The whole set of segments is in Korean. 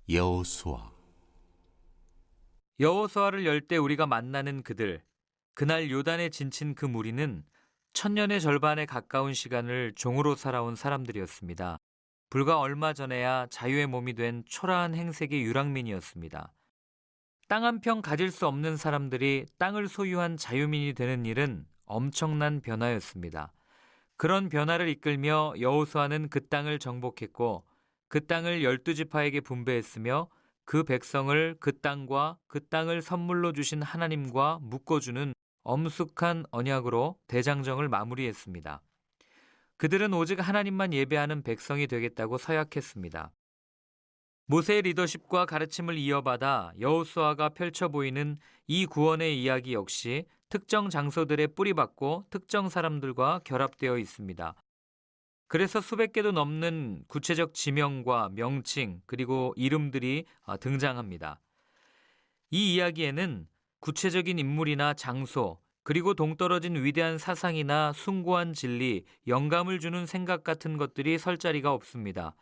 여호수아. 여호수아를 열 때 우리가 만나는 그들, 그날 요단에 진친 그 무리는 천년의 절반에 가까운 시간을 종으로 살아온 사람들이었습니다. 불과 얼마 전에야 자유의 몸이 된 초라한 행색의 유랑민이었습니다. 땅 한 평 가질 수 없는 사람들이 땅을 소유한 자유민이 되는 일은 엄청난 변화였습니다. 그런 변화를 이끌며 여호수아는 그 땅을 정복했고 그 땅을 12지파에게 분배했으며 그 백성을 그 땅과 그 땅을 선물로 주신 하나님과 묶어주는 엄숙한 언약으로 대장정을 마무리했습니다. 그들은 오직 하나님만 예배하는 백성이 되겠다고 서약했습니다. 모세의 리더십과 가르침을 이어받아 여호수아가 펼쳐 보이는 이 구원의 이야기 역시 특정 장소들에 뿌리박고 특정 사람들과 결합되어 있습니다. 그래서 수백 개도 넘는 구체적 지명과 명칭 그리고 이름들이 등장합니다. 이 이야기에는 구체적인 인물이나 장소 그리고 동떨어진 위대한 사상이나 숭고한 진리, 영감을 주는 생각 같은 것들이 설 자리가 없습니다.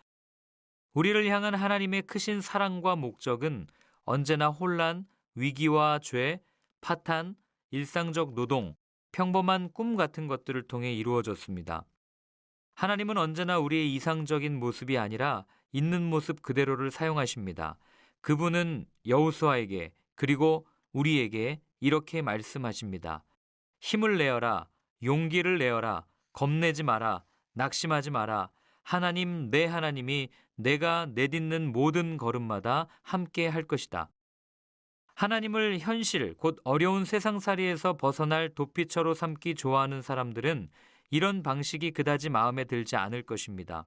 우리를 향한 하나님의 크신 사랑과 목적은 언제나 혼란, 위기와 죄, 파탄, 일상적 노동, 평범한 꿈 같은 것들을 통해 이루어졌습니다. 하나님은 언제나 우리의 이상적인 모습이 아니라 있는 모습 그대로를 사용하십니다. 그분은 여호수아에게 그리고 우리에게 이렇게 말씀하십니다. 힘을 내어라, 용기를 내어라, 겁내지 마라, 낙심하지 마라. 하나님, 내 하나님이 내가 내딛는 모든 걸음마다 함께 할 것이다. 하나님을 현실, 곧 어려운 세상살이에서 벗어날 도피처로 삼기 좋아하는 사람들은 이런 방식이 그다지 마음에 들지 않을 것입니다.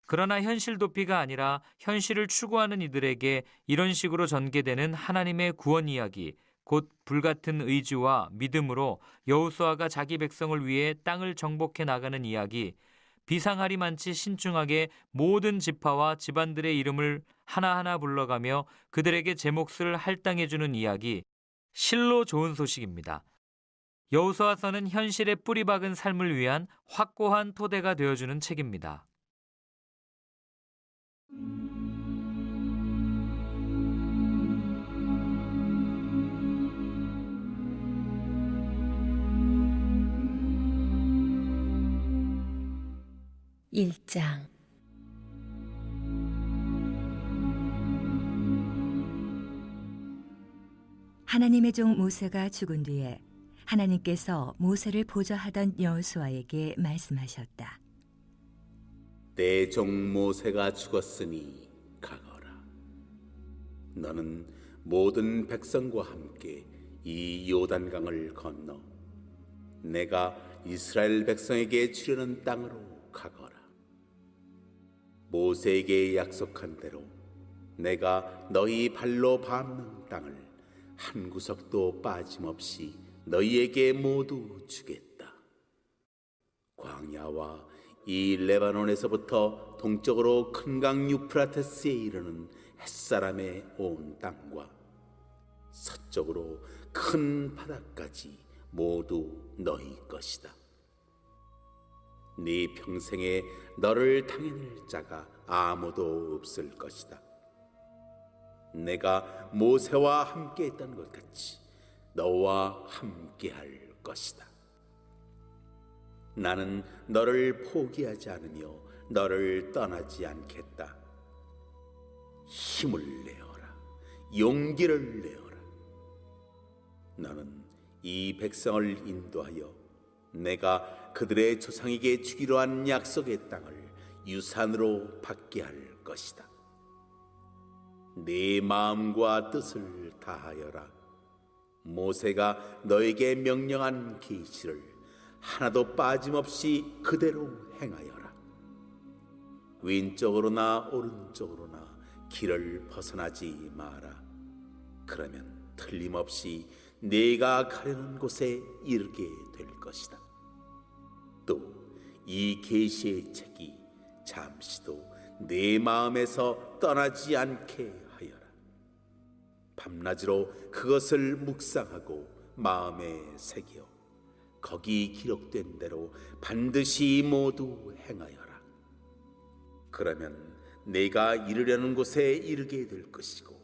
그러나 현실 도피가 아니라 현실을 추구하는 이들에게 이런 식으로 전개되는 하나님의 구원 이야기, 곧 불같은 의지와 믿음으로 여호수아가 자기 백성을 위해 땅을 정복해 나가는 이야기, 비상하리만치 신중하게 모든 지파와 집안들의 이름을 하나하나 불러가며 그들에게 제 몫을 할당해주는 이야기, 실로 좋은 소식입니다. 여호수아서는 현실에 뿌리박은 삶을 위한 확고한 토대가 되어주는 책입니다. 일장 하나님의 종 모세가 죽은 뒤에 하나님께서 모세를 보좌하던 여호수아에게 말씀하셨다. 내 종 모세가 죽었으니 가거라. 너는 모든 백성과 함께 이 요단강을 건너 내가 이스라엘 백성에게 주려는 땅으로 가거라. 모세에게 약속한 대로 내가 너희 발로 밟는 땅을 한 구석도 빠짐없이 너희에게 모두 주겠다. 광야와 이 레바논에서부터 동쪽으로 큰 강 유프라테스에 이르는 햇사람의 온 땅과 서쪽으로 큰 바다까지 모두 너희 것이다. 네 평생에 너를 당해낼 자가 아무도 없을 것이다. 내가 모세와 함께 했던 것 같이 너와 함께 할 것이다. 나는 너를 포기하지 않으며 너를 떠나지 않겠다. 힘을 내어라, 용기를 내어라. 너는 이 백성을 인도하여 내가 그들의 조상에게 주기로 한 약속의 땅을 유산으로 받게 할 것이다. 네 마음과 뜻을 다하여라. 모세가 너에게 명령한 계시를 하나도 빠짐없이 그대로 행하여라. 왼쪽으로나 오른쪽으로나 길을 벗어나지 마라. 그러면 틀림없이 네가 가려는 곳에 이르게 될 것이다. 또 이 계시의 책이 잠시도 네 마음에서 떠나지 않게 하여라. 밤낮으로 그것을 묵상하고 마음에 새겨 거기 기록된 대로 반드시 모두 행하여라. 그러면 내가 이르려는 곳에 이르게 될 것이고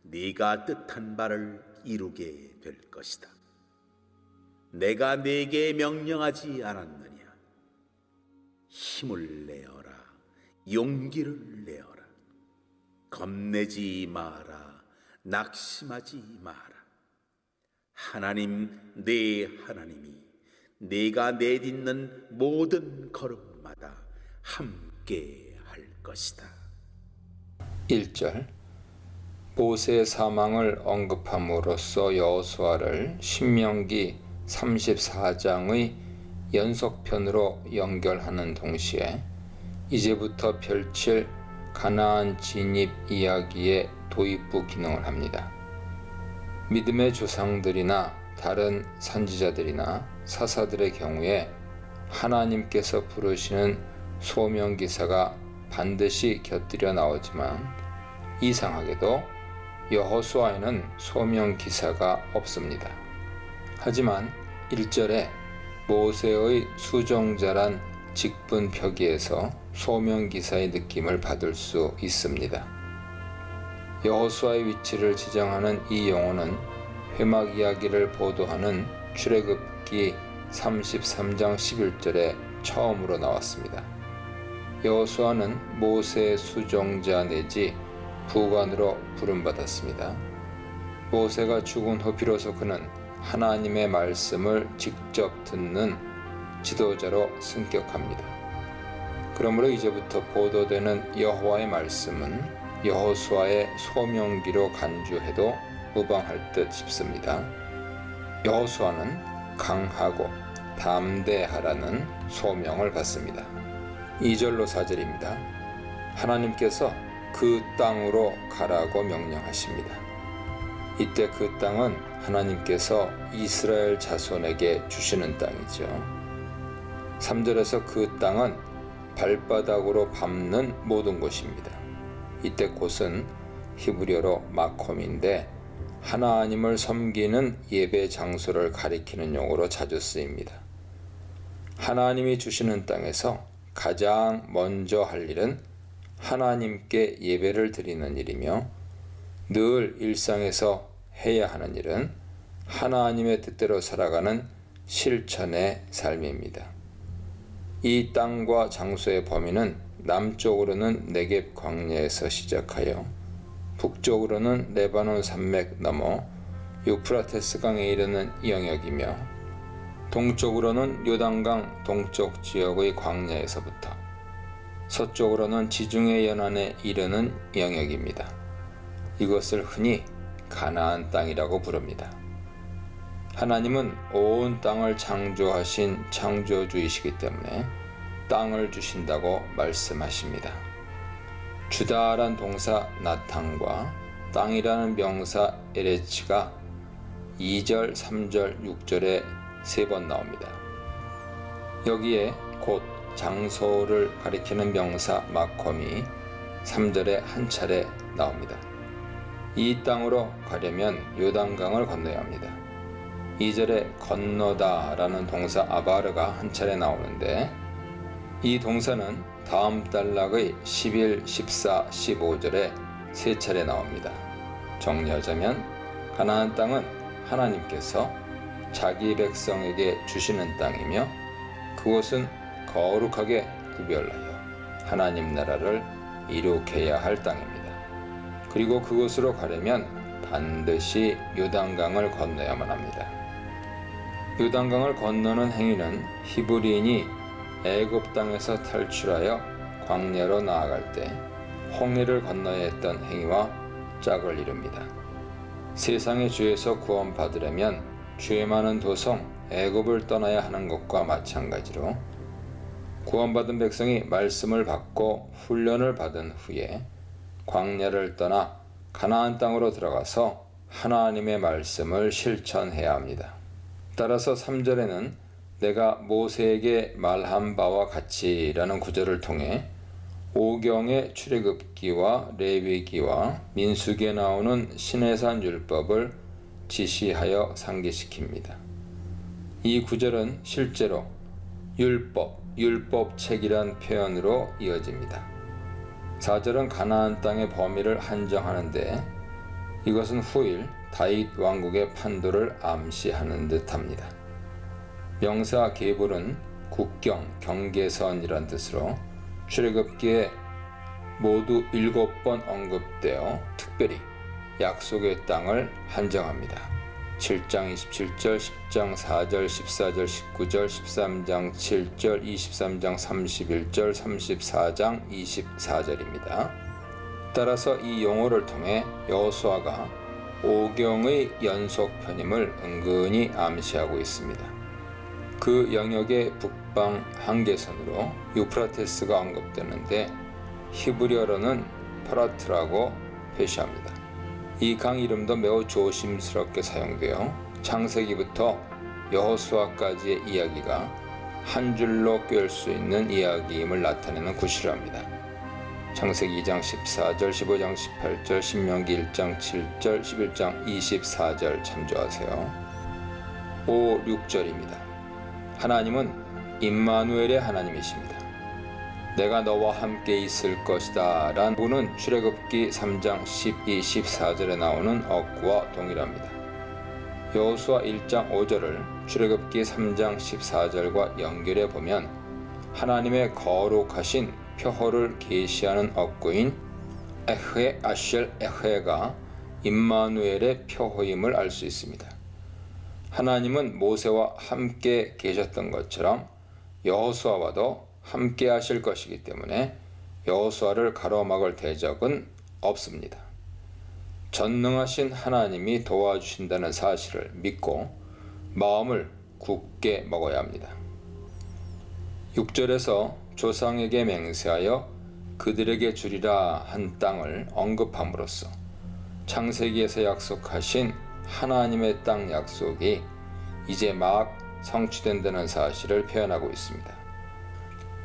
네가 뜻한 바를 이루게 될 것이다. 내가 네게 명령하지 않았느냐? 힘을 내어라, 용기를 내어라. 겁내지 마라, 낙심하지 마라. 하나님, 네 하나님이 네가 내딛는 모든 걸음마다 함께 할 것이다. 1절 모세의 사망을 언급함으로써 여호수아를 신명기 34장의 연속편으로 연결하는 동시에 이제부터 펼칠 가나안 진입 이야기의 도입부 기능을 합니다. 믿음의 조상들이나 다른 선지자들이나 사사들의 경우에 하나님께서 부르시는 소명기사가 반드시 곁들여 나오지만 이상하게도 여호수아에는 소명기사가 없습니다. 하지만 1절에 모세의 수종자란 직분 표기에서 소명기사의 느낌을 받을 수 있습니다. 여호수아의 위치를 지정하는 이 용어는 회막 이야기를 보도하는 출애굽기 33장 11절에 처음으로 나왔습니다. 여호수아는 모세의 수종자 내지 부관으로 부름받았습니다. 모세가 죽은 후 비로소 그는 하나님의 말씀을 직접 듣는 지도자로 승격합니다. 그러므로 이제부터 보도되는 여호와의 말씀은 여호수아의 소명기로 간주해도 무방할 듯 싶습니다. 여호수아는 강하고 담대하라는 소명을 받습니다. 2절로 4절입니다. 하나님께서 그 땅으로 가라고 명령하십니다. 이때 그 땅은 하나님께서 이스라엘 자손에게 주시는 땅이죠. 3절에서 그 땅은 발바닥으로 밟는 모든 곳입니다. 이때 곳은 히브리어로 마콤인데 하나님을 섬기는 예배 장소를 가리키는 용어로 자주 쓰입니다. 하나님이 주시는 땅에서 가장 먼저 할 일은 하나님께 예배를 드리는 일이며 늘 일상에서 해야 하는 일은 하나님의 뜻대로 살아가는 실천의 삶입니다. 이 땅과 장소의 범위는 남쪽으로는 네겝 광야에서 시작하여 북쪽으로는 레바논 산맥 넘어 유프라테스 강에 이르는 영역이며 동쪽으로는 요단강 동쪽 지역의 광야에서부터 서쪽으로는 지중해 연안에 이르는 영역입니다. 이것을 흔히 가나안 땅이라고 부릅니다. 하나님은 온 땅을 창조하신 창조주이시기 때문에 땅을 주신다고 말씀하십니다. 주다란 동사 나탄과 땅이라는 명사 에레치가 2절, 3절, 6절에 3번 나옵니다. 여기에 곧 장소를 가리키는 명사 마콤이 3절에 한 차례 나옵니다. 이 땅으로 가려면 요단강을 건너야 합니다. 2절에 건너다 라는 동사 아바르가 한 차례 나오는데 이 동사는 다음 단락의 11, 14, 15절에 3차례 나옵니다. 정리하자면 가나안 땅은 하나님께서 자기 백성에게 주시는 땅이며 그곳은 거룩하게 구별하여 하나님 나라를 이룩해야 할 땅입니다. 그리고 그곳으로 가려면 반드시 요단강을 건너야만 합니다. 요단강을 건너는 행위는 히브리인이 애굽 땅에서 탈출하여 광야로 나아갈 때 홍해를 건너야 했던 행위와 짝을 이룹니다. 세상의 죄에서 구원받으려면 죄 많은 도성 애굽을 떠나야 하는 것과 마찬가지로 구원받은 백성이 말씀을 받고 훈련을 받은 후에 광야를 떠나 가나안 땅으로 들어가서 하나님의 말씀을 실천해야 합니다. 따라서 3절에는 내가 모세에게 말한 바와 같이 라는 구절을 통해 오경의 출애굽기와 레위기와 민수기에 나오는 시내산 율법을 지시하여 상기시킵니다. 이 구절은 실제로 율법책이란 표현으로 이어집니다. 4절은 가나안 땅의 범위를 한정하는데 이것은 후일 다윗 왕국의 판도를 암시하는 듯합니다. 명사 게불은 국경, 경계선이란 뜻으로 출애굽기에 모두 7번 언급되어 특별히 약속의 땅을 한정합니다. 7장 27절, 10장 4절, 14절, 19절, 13장 7절, 23장 31절, 34장 24절입니다. 따라서 이 용어를 통해 여호수아가 오경의 연속편임을 은근히 암시하고 있습니다. 그 영역의 북방 한계선으로 유프라테스가 언급되는데 히브리어로는 파라트라고 표시합니다. 이 강 이름도 매우 조심스럽게 사용되어 창세기부터 여호수아까지의 이야기가 한 줄로 꿰을 수 있는 이야기임을 나타내는 구실합니다. 창세기 2장 14절, 15장 18절, 신명기 1장 7절, 11장 24절 참조하세요. 5, 6절입니다. 하나님은 임마누엘의 하나님이십니다. 내가 너와 함께 있을 것이다 란 부는 출애굽기 3장 12, 14절에 나오는 어구와 동일합니다. 여호수아 1장 5절을 출애굽기 3장 14절과 연결해 보면 하나님의 거룩하신 표호를 계시하는 어구인 에흐에 아쉘 에흐에가 임마누엘의 표호임을 알 수 있습니다. 하나님은 모세와 함께 계셨던 것처럼 여호수아와도 함께 하실 것이기 때문에 여호수아를 가로막을 대적은 없습니다. 전능하신 하나님이 도와주신다는 사실을 믿고 마음을 굳게 먹어야 합니다. 6절에서 조상에게 맹세하여 그들에게 주리라 한 땅을 언급함으로써 창세기에서 약속하신 하나님의 땅 약속이 이제 막 성취된다는 사실을 표현하고 있습니다.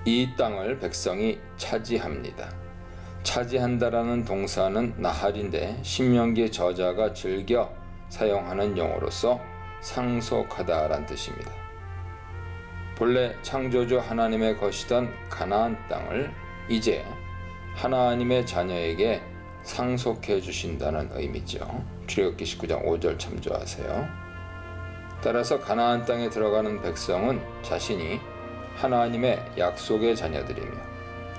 이 땅을 백성이 차지합니다. 차지한다라는 동사는 나할인데 신명기 저자가 즐겨 사용하는 용어로서 상속하다란 뜻입니다. 본래 창조주 하나님의 것이던 가나안 땅을 이제 하나님의 자녀에게 상속해 주신다는 의미죠. 출애굽기 19장 5절 참조하세요. 따라서 가나안 땅에 들어가는 백성은 자신이 하나님의 약속의 자녀들이며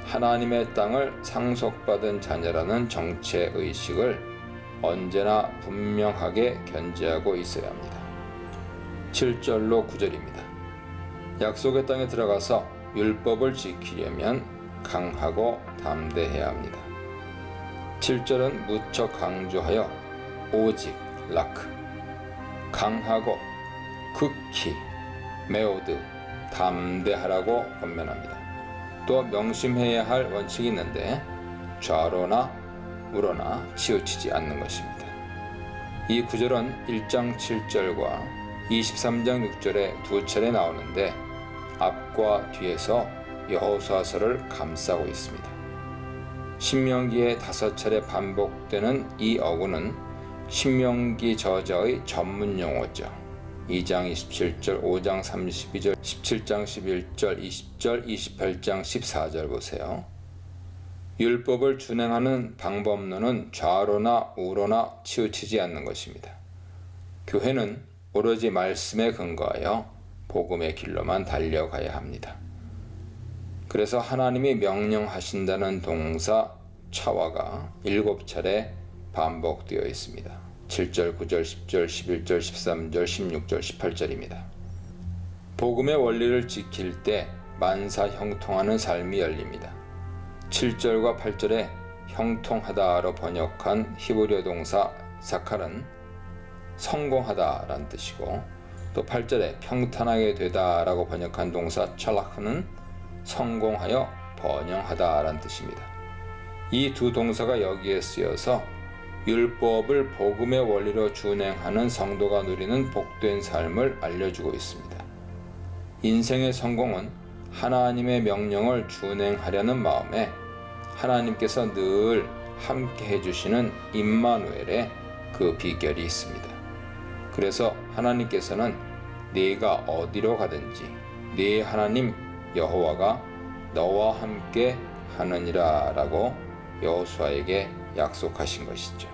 하나님의 땅을 상속받은 자녀라는 정체 의식을 언제나 분명하게 견지하고 있어야 합니다. 7절로 9절입니다. 약속의 땅에 들어가서 율법을 지키려면 강하고 담대해야 합니다. 7절은 무척 강조하여 오직 라크 강하고 극히 메오드 담대하라고 권면합니다. 또 명심해야 할 원칙이 있는데 좌로나 우로나 치우치지 않는 것입니다. 이 구절은 1장 7절과 23장 6절에 두 차례 나오는데 앞과 뒤에서 여호수아서를 감싸고 있습니다. 신명기에 5차례 반복되는 이 어구는 신명기 저자의 전문 용어죠. 2장 27절, 5장 32절, 17장 11절, 20절, 28장 14절 보세요. 율법을 준행하는 방법론은 좌로나 우로나 치우치지 않는 것입니다. 교회는 오로지 말씀에 근거하여 복음의 길로만 달려가야 합니다. 그래서 하나님이 명령하신다는 동사 차와가 7차례 반복되어 있습니다. 7절, 9절, 10절, 11절, 13절, 16절, 18절입니다. 복음의 원리를 지킬 때 만사 형통하는 삶이 열립니다. 7절과 8절에 형통하다로 번역한 히브리어 동사 사칼은 성공하다라는 뜻이고 또 8절에 평탄하게 되다라고 번역한 동사 찰라크는 성공하여 번영하다라는 뜻입니다. 이 두 동사가 여기에 쓰여서 율법을 복음의 원리로 준행하는 성도가 누리는 복된 삶을 알려주고 있습니다. 인생의 성공은 하나님의 명령을 준행하려는 마음에 하나님께서 늘 함께 해주시는 임마누엘의 그 비결이 있습니다. 그래서 하나님께서는 네가 어디로 가든지 네 하나님 여호와가 너와 함께 하느니라 라고 여호수아에게 약속하신 것이죠.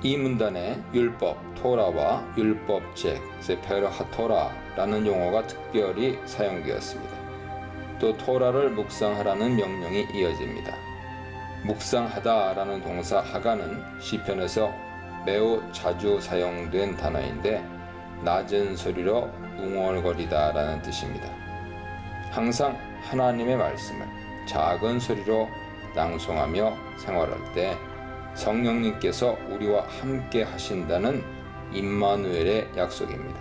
이 문단에 율법, 토라와 율법책, 세페르 하토라라는 용어가 특별히 사용되었습니다. 또 토라를 묵상하라는 명령이 이어집니다. 묵상하다라는 동사 하가는 시편에서 매우 자주 사용된 단어인데 낮은 소리로 웅얼거리다라는 뜻입니다. 항상 하나님의 말씀을 작은 소리로 낭송하며 생활할 때 성령님께서 우리와 함께 하신다는 임마누엘의 약속입니다.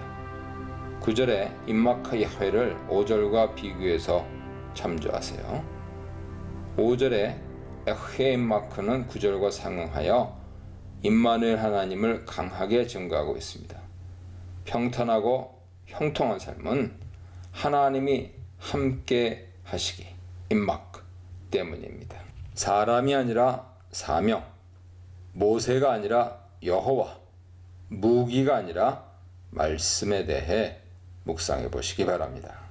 9절에 임마크 야훼를 5절과 비교해서 참조하세요. 5절에 에흐에 임마크는 9절과 상응하여 임마누엘 하나님을 강하게 증거하고 있습니다. 평탄하고 형통한 삶은 하나님이 함께 하시기 임마크 때문입니다. 사람이 아니라 사명, 모세가 아니라 여호와, 무기가 아니라 말씀에 대해 묵상해 보시기 바랍니다.